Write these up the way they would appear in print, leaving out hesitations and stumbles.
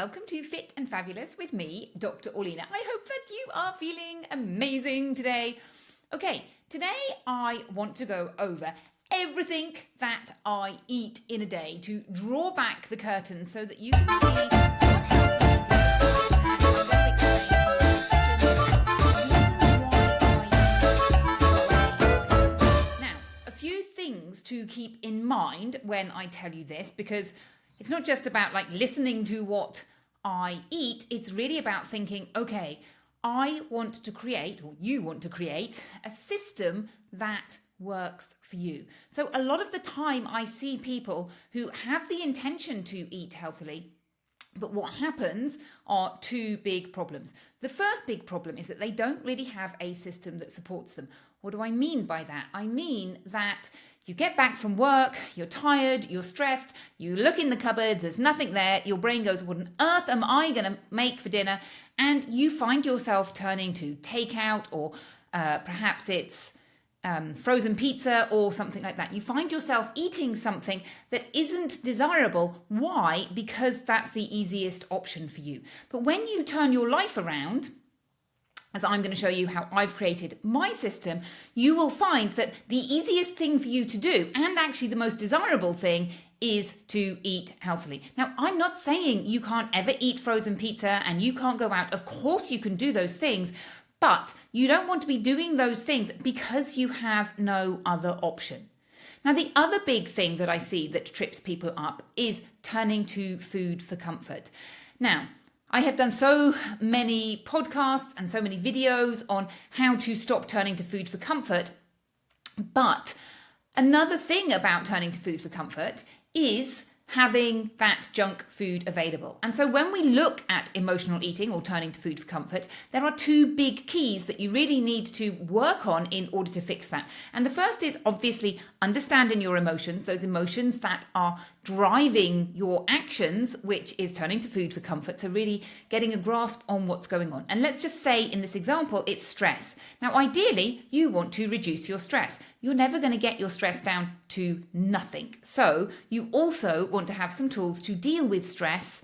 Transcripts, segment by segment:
welcome to Fit and Fabulous with me, Dr. Orlena. I hope that you are feeling amazing today. Okay, today I want to go over everything that I eat in a day to draw back the curtain so that you can see what healthy eating is. Now, a few things to keep in mind when I tell you this, because it's not just about like listening to what I eat. It's really about thinking, okay, I want to create, or you want to create, a system that works for you. So a lot of the time I see people who have the intention to eat healthily, but what happens are two big problems. The first big problem is that they don't really have a system that supports them. What do I mean by that? I mean that you get back from work, you're tired, you're stressed, you look in the cupboard, there's nothing there, your brain goes, what on earth am I going to make for dinner? And you find yourself turning to takeout, or perhaps it's frozen pizza or something like that. You find yourself eating something that isn't desirable. Why? Because that's the easiest option for you. But when you turn your life around, as I'm going to show you how I've created my system, you will find that the easiest thing for you to do, and actually the most desirable thing, is to eat healthily. Now, I'm not saying you can't ever eat frozen pizza and you can't go out. Of course you can do those things, but you don't want to be doing those things because you have no other option. Now, the other big thing that I see that trips people up is turning to food for comfort. Now, I have done so many podcasts and so many videos on how to stop turning to food for comfort. But another thing about turning to food for comfort is having that junk food available. And so when we look at emotional eating or turning to food for comfort, there are two big keys that you really need to work on in order to fix that. And the first is obviously understanding your emotions, those emotions that are driving your actions, which is turning to food for comfort. So really getting a grasp on what's going on. And let's just say in this example, it's stress. Now, ideally, you want to reduce your stress. You're never going to get your stress down to nothing. So you also want to have some tools to deal with stress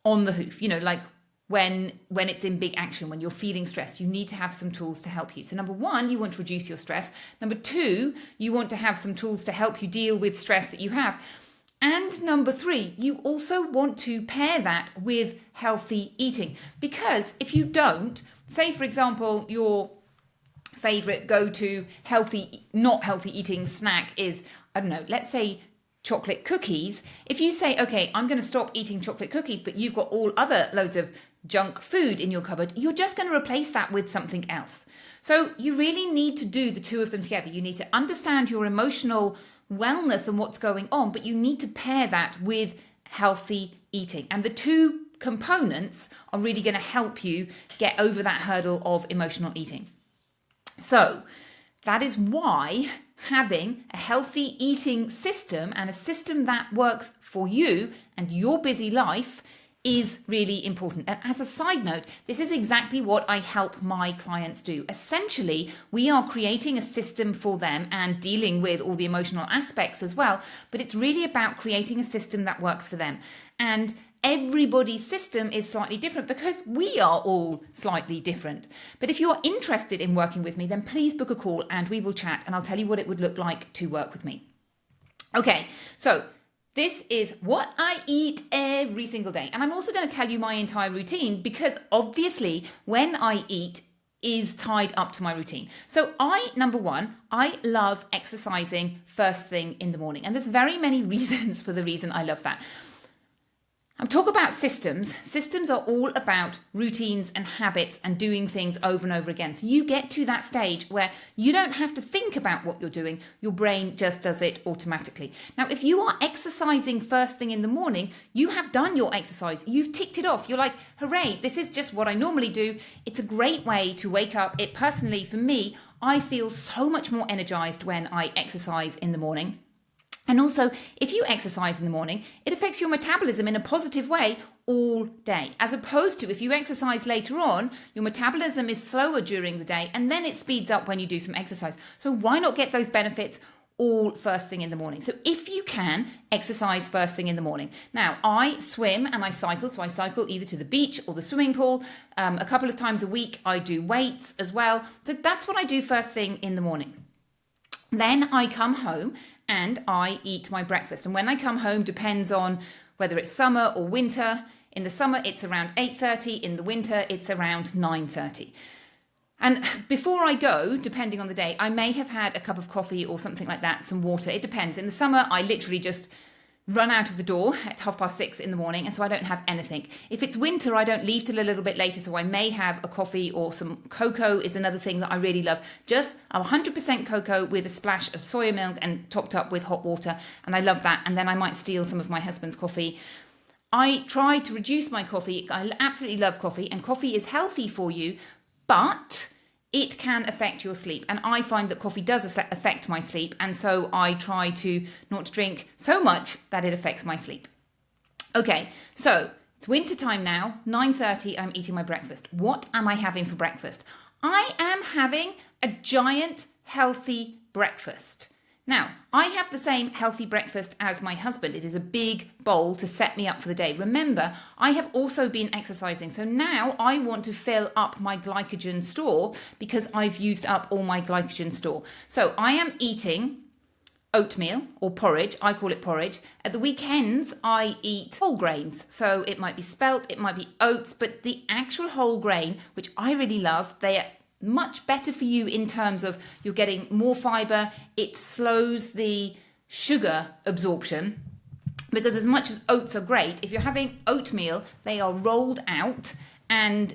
on the hoof, like when it's in big action, when you're feeling stressed, you need to have some tools to help you. So number one, you want to reduce your stress. Number two, you want to have some tools to help you deal with stress that you have. And number three, you also want to pair that with healthy eating. Because if you don't, say for example, your favorite go-to not healthy eating snack is, I don't know, let's say chocolate cookies. If you say, okay, I'm going to stop eating chocolate cookies, but you've got all other loads of junk food in your cupboard, you're just going to replace that with something else. So you really need to do the two of them together. You need to understand your emotional wellness and what's going on, but you need to pair that with healthy eating. And the two components are really going to help you get over that hurdle of emotional eating. So that is why having a healthy eating system and a system that works for you and your busy life is really important. And as a side note, this is exactly what I help my clients do. Essentially, we are creating a system for them and dealing with all the emotional aspects as well, but it's really about creating a system that works for them. And everybody's system is slightly different because we are all slightly different. But if you're interested in working with me, then please book a call and we will chat and I'll tell you what it would look like to work with me. Okay, so this is what I eat every single day. And I'm also going to tell you my entire routine because obviously when I eat is tied up to my routine. So number one, I love exercising first thing in the morning. And there's very many reasons for the reason I love that. I'm talking about systems. Systems are all about routines and habits and doing things over and over again. So you get to that stage where you don't have to think about what you're doing. Your brain just does it automatically. Now, if you are exercising first thing in the morning, you have done your exercise. You've ticked it off. You're like, hooray, this is just what I normally do. It's a great way to wake up. It personally, for me, I feel so much more energized when I exercise in the morning. And also, if you exercise in the morning, it affects your metabolism in a positive way all day. As opposed to if you exercise later on, your metabolism is slower during the day and then it speeds up when you do some exercise. So why not get those benefits all first thing in the morning. So if you can, exercise first thing in the morning. Now, I swim and I cycle. So I cycle either to the beach or the swimming pool. A couple of times a week, I do weights as well. So that's what I do first thing in the morning. Then I come home and I eat my breakfast. And when I come home, depends on whether it's summer or winter. In the summer, it's around 8:30. In the winter, it's around 9:30. And before I go, depending on the day, I may have had a cup of coffee or something like that, some water. It depends. In the summer, I literally just run out of the door at 6:30 in the morning, and so I don't have anything. If it's winter, I don't leave till a little bit later, so I may have a coffee or some cocoa is another thing that I really love. Just 100% cocoa with a splash of soya milk and topped up with hot water, and I love that. And then I might steal some of my husband's coffee. I try to reduce my coffee. I absolutely love coffee, and coffee is healthy for you, but it can affect your sleep. And I find that coffee does affect my sleep. And so I try to not drink so much that it affects my sleep. Okay, so it's winter time now, 9:30, I'm eating my breakfast. What am I having for breakfast? I am having a giant healthy breakfast. Now, I have the same healthy breakfast as my husband. It is a big bowl to set me up for the day. Remember, I have also been exercising. So now I want to fill up my glycogen store because I've used up all my glycogen store. So I am eating oatmeal or porridge. I call it porridge. At the weekends, I eat whole grains. So it might be spelt, it might be oats, but the actual whole grain, which I really love, they are much better for you in terms of you're getting more fiber. It slows the sugar absorption because as much as oats are great, if you're having oatmeal, they are rolled out and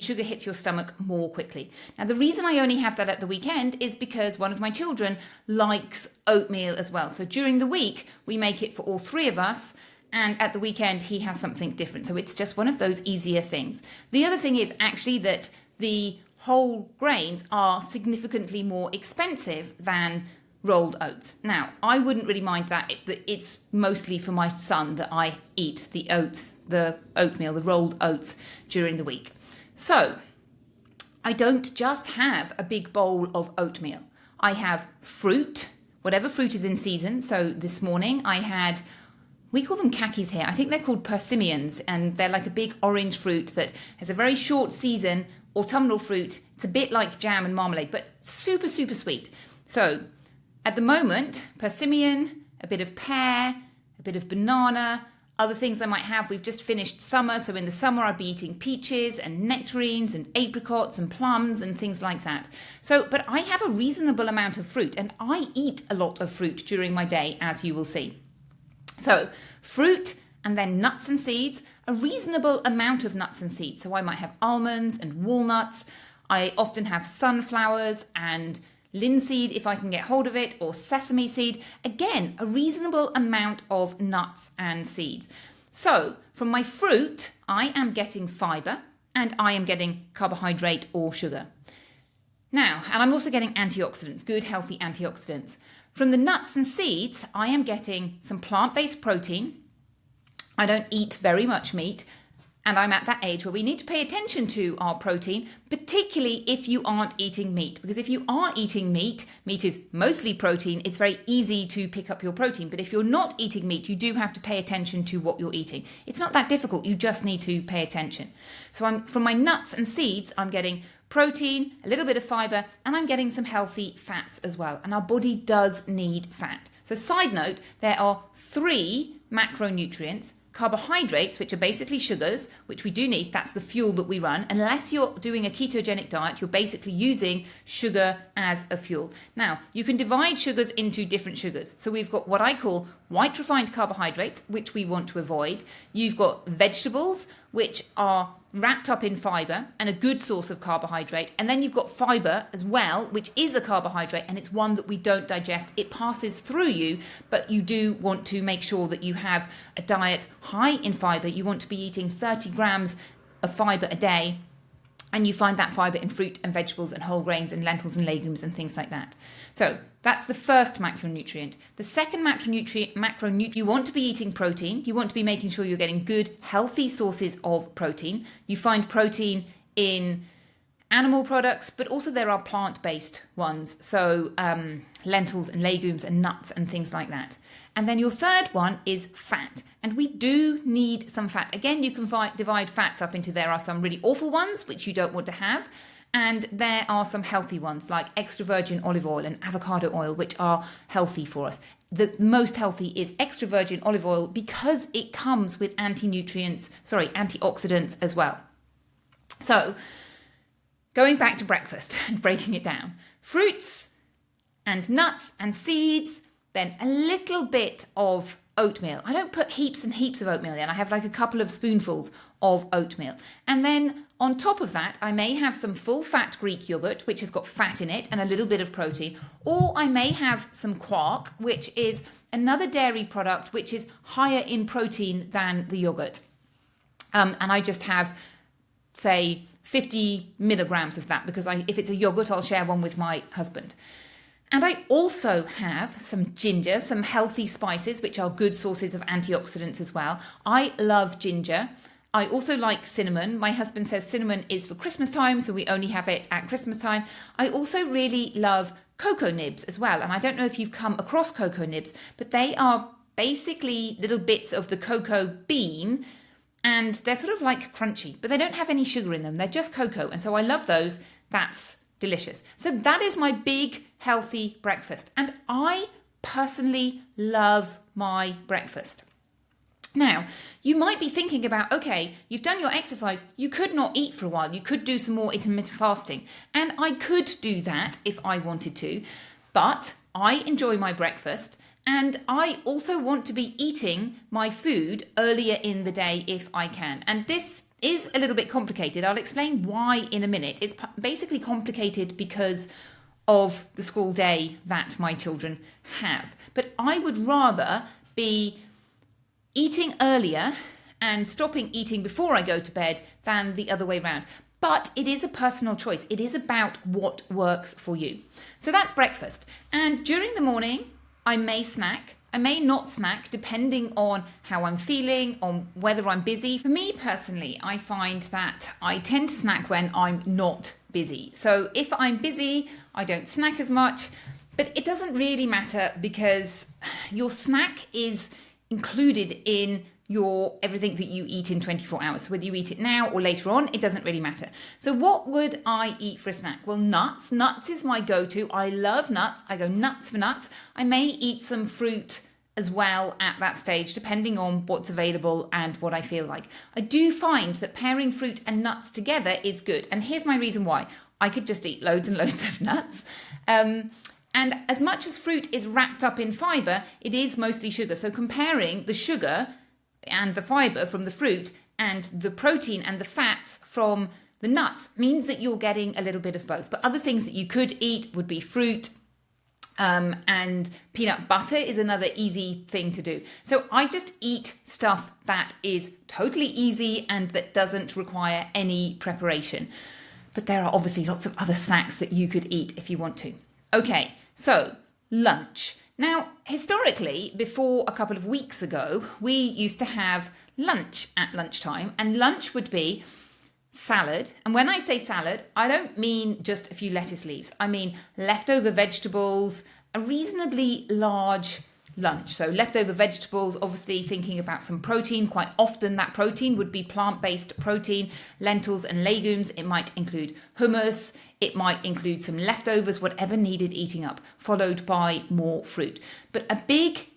sugar hits your stomach more quickly. Now, the reason I only have that at the weekend is because one of my children likes oatmeal as well. So during the week, we make it for all three of us. And at the weekend, he has something different. So it's just one of those easier things. The other thing is actually that the whole grains are significantly more expensive than rolled oats. Now, I wouldn't really mind that. It's mostly for my son that I eat the oatmeal, the rolled oats during the week. So I don't just have a big bowl of oatmeal. I have fruit, whatever fruit is in season. So this morning we call them khakis here. I think they're called persimmons, and they're like a big orange fruit that has a very short season, autumnal fruit. It's a bit like jam and marmalade, but super, super sweet. So at the moment, persimmon, a bit of pear, a bit of banana, other things I might have. We've just finished summer, so in the summer I'd be eating peaches and nectarines and apricots and plums and things like that. So, but I have a reasonable amount of fruit, and I eat a lot of fruit during my day, as you will see. So fruit and then nuts and seeds, a reasonable amount of nuts and seeds. So I might have almonds and walnuts. I often have sunflowers and linseed if I can get hold of it, or sesame seed. Again, a reasonable amount of nuts and seeds. So from my fruit, I am getting fiber and I am getting carbohydrate or sugar. Now, and I'm also getting antioxidants, good healthy antioxidants. From the nuts and seeds, I am getting some plant-based protein. I don't eat very much meat, and I'm at that age where we need to pay attention to our protein, particularly if you aren't eating meat. Because if you are eating meat is mostly protein, it's very easy to pick up your protein. But if you're not eating meat, you do have to pay attention to what you're eating. It's not that difficult, you just need to pay attention. So from my nuts and seeds, I'm getting protein, a little bit of fiber, and I'm getting some healthy fats as well. And our body does need fat. So side note, there are 3 macronutrients. Carbohydrates, which are basically sugars, which we do need. That's the fuel that we run. Unless you're doing a ketogenic diet, you're basically using sugar as a fuel. Now, you can divide sugars into different sugars. So we've got what I call white refined carbohydrates, which we want to avoid. You've got vegetables, which are wrapped up in fiber and a good source of carbohydrate. And then you've got fiber as well, which is a carbohydrate, and it's one that we don't digest. It passes through you, but you do want to make sure that you have a diet high in fiber. You want to be eating 30 grams of fiber a day, and you find that fiber in fruit and vegetables and whole grains and lentils and legumes and things like that. So that's the first macronutrient. The second macronutrient, you want to be eating protein. You want to be making sure you're getting good, healthy sources of protein. You find protein in animal products, but also there are plant-based ones. So lentils and legumes and nuts and things like that. And then your third one is fat. And we do need some fat. Again, you can divide fats up into, there are some really awful ones, which you don't want to have. And there are some healthy ones like extra virgin olive oil and avocado oil, which are healthy for us. The most healthy is extra virgin olive oil because it comes with antioxidants as well. So going back to breakfast and breaking it down, fruits and nuts and seeds, then a little bit of oatmeal. I don't put heaps and heaps of oatmeal in. I have like a couple of spoonfuls of oatmeal. And then on top of that, I may have some full fat Greek yogurt, which has got fat in it and a little bit of protein. Or I may have some quark, which is another dairy product, which is higher in protein than the yogurt. And I just have, say, 50 milligrams of that because if it's a yogurt, I'll share one with my husband. And I also have some ginger, some healthy spices, which are good sources of antioxidants as well. I love ginger. I also like cinnamon. My husband says cinnamon is for Christmas time, so we only have it at Christmas time. I also really love cocoa nibs as well. And I don't know if you've come across cocoa nibs, but they are basically little bits of the cocoa bean, and they're sort of like crunchy, but they don't have any sugar in them. They're just cocoa. And so I love those. That's delicious. So that is my big healthy breakfast. And I personally love my breakfast. Now, you might be thinking about, okay, you've done your exercise. You could not eat for a while. You could do some more intermittent fasting. And I could do that if I wanted to. But I enjoy my breakfast. And I also want to be eating my food earlier in the day if I can. And this is a little bit complicated. I'll explain why in a minute. It's basically complicated because of the school day that my children have. But I would rather be eating earlier and stopping eating before I go to bed than the other way around. But it is a personal choice. It is about what works for you. So that's breakfast. And during the morning, I may snack. I may not snack depending on how I'm feeling, on whether I'm busy. For me personally, I find that I tend to snack when I'm not busy. So if I'm busy, I don't snack as much, but it doesn't really matter because your snack is included in your everything that you eat in 24 hours. So whether you eat it now or later on, it doesn't really matter. So what would I eat for a snack? Well, nuts. Nuts is my go-to. I love nuts. I go nuts for nuts. I may eat some fruit as well at that stage, depending on what's available and what I feel like. I do find that pairing fruit and nuts together is good. And here's my reason why. I could just eat loads and loads of nuts. And as much as fruit is wrapped up in fiber, it is mostly sugar. So comparing the sugar and the fiber from the fruit and the protein and the fats from the nuts means that you're getting a little bit of both. But other things that you could eat would be fruit, and peanut butter is another easy thing to do. So I just eat stuff that is totally easy and that doesn't require any preparation. But there are obviously lots of other snacks that you could eat if you want to. Okay, so lunch. Now, historically, before a couple of weeks ago, we used to have lunch at lunchtime, and lunch would be salad. And when I say salad, I don't mean just a few lettuce leaves. I mean leftover vegetables, a reasonably large lunch. So leftover vegetables, obviously thinking about some protein. Quite often that protein would be plant-based protein, lentils and legumes. It might include hummus. It might include some leftovers, whatever needed eating up, followed by more fruit. But a big,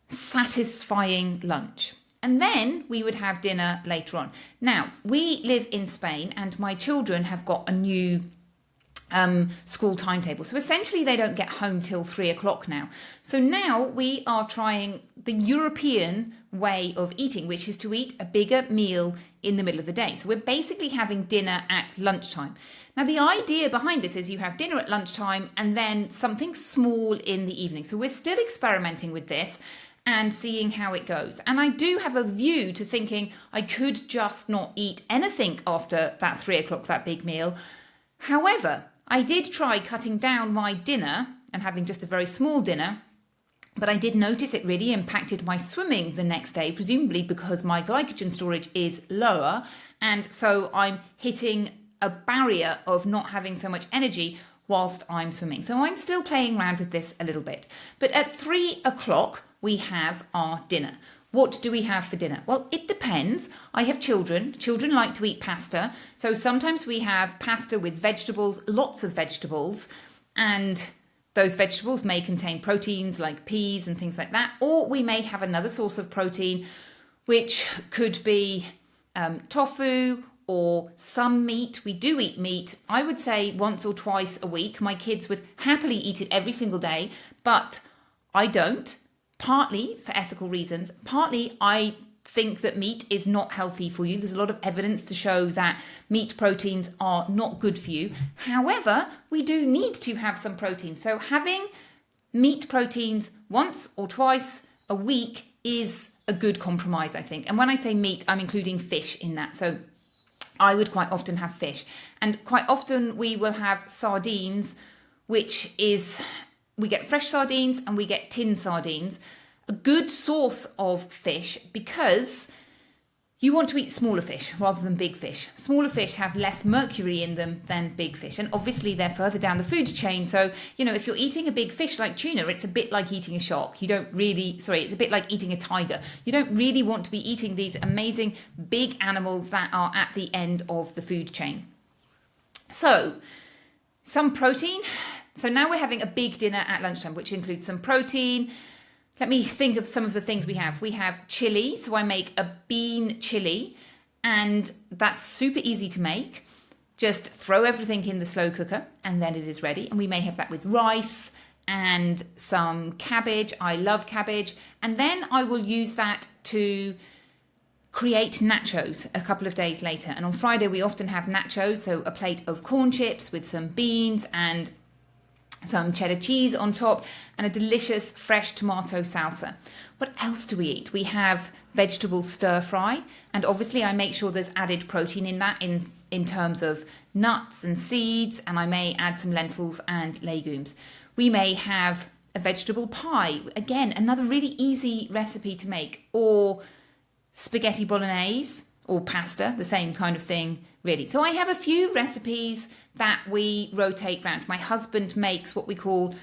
satisfying lunch. And then we would have dinner later on. Now, we live in Spain and my children have got a new school timetable. So essentially they don't get home till 3 o'clock now. So now we are trying the European way of eating, which is to eat a bigger meal in the middle of the day. So we're basically having dinner at lunchtime. Now the idea behind this is you have dinner at lunchtime and then something small in the evening. So we're still experimenting with this and seeing how it goes. And I do have a view to thinking I could just not eat anything after that 3 o'clock, that big meal. However, I did try cutting down my dinner and having just a very small dinner, but I did notice it really impacted my swimming the next day, presumably because my glycogen storage is lower. And so I'm hitting a barrier of not having so much energy whilst I'm swimming. So I'm still playing around with this a little bit. But at 3 o'clock, we have our dinner. What do we have for dinner? Well, it depends. I have children. Children like to eat pasta. So sometimes we have pasta with vegetables, lots of vegetables, and those vegetables may contain proteins like peas and things like that. Or we may have another source of protein, which could be tofu or some meat. We do eat meat, I would say once or twice a week. My kids would happily eat it every single day, but I don't. Partly for ethical reasons, partly I think that meat is not healthy for you. There's a lot of evidence to show that meat proteins are not good for you. However, we do need to have some protein. So having meat proteins once or twice a week is a good compromise, I think. And when I say meat, I'm including fish in that. So I would quite often have fish. And quite often we will have sardines, which is... we get fresh sardines and we get tin sardines, a good source of fish, because you want to eat smaller fish rather than big fish. Smaller fish have less mercury in them than big fish. And obviously they're further down the food chain. So, if you're eating a big fish like tuna, it's a bit like eating a shark. It's a bit like eating a tiger. You don't really want to be eating these amazing big animals that are at the end of the food chain. So, some protein. So now we're having a big dinner at lunchtime, which includes some protein. Let me think of some of the things we have. We have chili. So I make a bean chili, and that's super easy to make. Just throw everything in the slow cooker and then it is ready. And we may have that with rice and some cabbage. I love cabbage. And then I will use that to create nachos a couple of days later. And on Friday, we often have nachos. So a plate of corn chips with some beans and some cheddar cheese on top, and a delicious fresh tomato salsa. What else do we eat? We have vegetable stir fry, and obviously I make sure there's added protein in that in terms of nuts and seeds, and I may add some lentils and legumes. We may have a vegetable pie, again, another really easy recipe to make, or spaghetti bolognese or pasta, the same kind of thing, really. So I have a few recipes that we rotate round. My husband makes what we call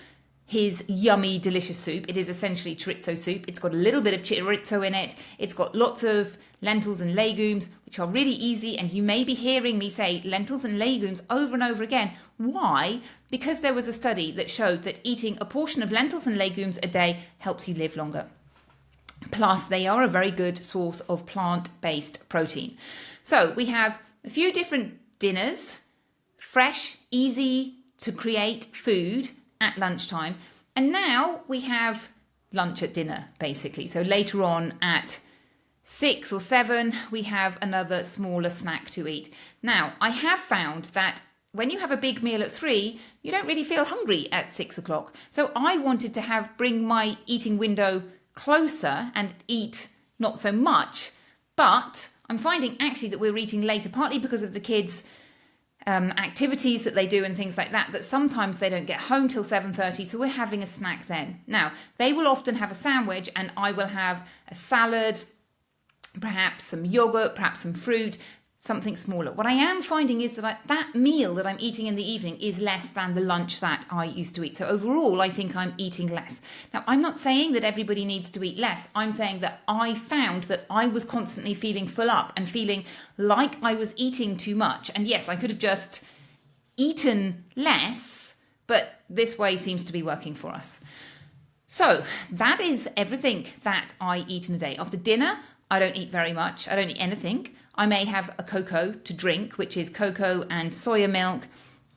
his yummy, delicious soup. It is essentially chorizo soup. It's got a little bit of chorizo in it. It's got lots of lentils and legumes, which are really easy. And you may be hearing me say lentils and legumes over and over again. Why? Because there was a study that showed that eating a portion of lentils and legumes a day helps you live longer. Plus, they are a very good source of plant-based protein. So we have a few different dinners, fresh, easy to create food at lunchtime. And now we have lunch at dinner, basically. So later on at 6 or 7, we have another smaller snack to eat. Now, I have found that when you have a big meal at 3, you don't really feel hungry at 6 o'clock. So I wanted to bring my eating window closer and eat not so much, but I'm finding actually that we're eating later, partly because of the kids' activities that they do and things like that, that sometimes they don't get home till 7:30, so we're having a snack then. Now, they will often have a sandwich and I will have a salad, perhaps some yogurt, perhaps some fruit, something smaller. What I am finding is that that meal that I'm eating in the evening is less than the lunch that I used to eat. So overall, I think I'm eating less. Now, I'm not saying that everybody needs to eat less. I'm saying that I found that I was constantly feeling full up and feeling like I was eating too much. And yes, I could have just eaten less, but this way seems to be working for us. So that is everything that I eat in a day. After dinner, I don't eat very much. I don't eat anything. I may have a cocoa to drink, which is cocoa and soya milk,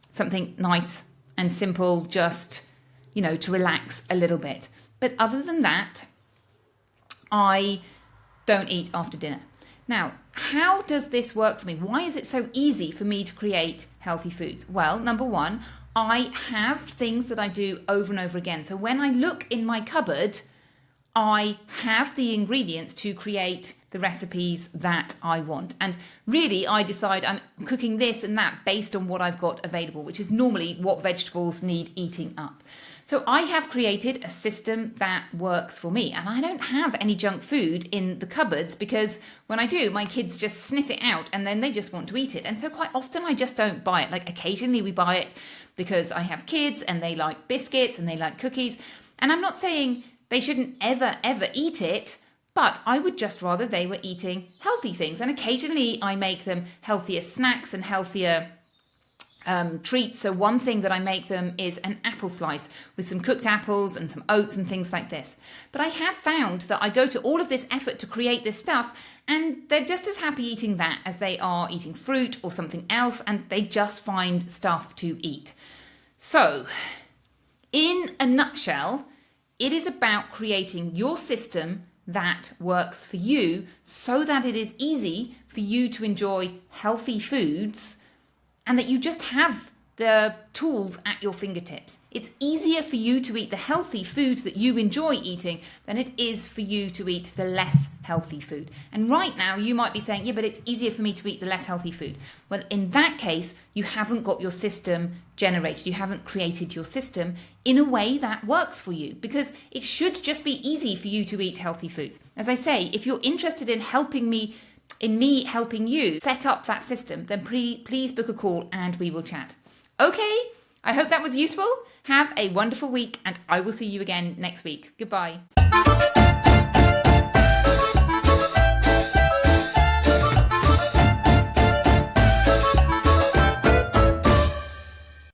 something nice and simple, just, to relax a little bit. But other than that, I don't eat after dinner. Now, how does this work for me? Why is it so easy for me to create healthy foods? Well, number one, I have things that I do over and over again. So when I look in my cupboard, I have the ingredients to create the recipes that I want. And really, I decide I'm cooking this and that based on what I've got available, which is normally what vegetables need eating up. So I have created a system that works for me, and I don't have any junk food in the cupboards because when I do, my kids just sniff it out and then they just want to eat it. And so quite often I just don't buy it. Like occasionally we buy it because I have kids and they like biscuits and they like cookies. And I'm not saying they shouldn't ever eat it, but I would just rather they were eating healthy things. And occasionally I make them healthier snacks and healthier treats. So one thing that I make them is an apple slice with some cooked apples and some oats and things like this. But I have found that I go to all of this effort to create this stuff and they're just as happy eating that as they are eating fruit or something else, and they just find stuff to eat. So in a nutshell, it is about creating your system that works for you so that it is easy for you to enjoy healthy foods and that you just have the tools at your fingertips. It's easier for you to eat the healthy foods that you enjoy eating than it is for you to eat the less healthy food. And right now you might be saying, yeah, but it's easier for me to eat the less healthy food. Well, in that case, you haven't got your system generated. You haven't created your system in a way that works for you, because it should just be easy for you to eat healthy foods. As I say, if you're interested in me helping you set up that system, then please book a call and we will chat. Okay, I hope that was useful. Have a wonderful week and I will see you again next week. Goodbye.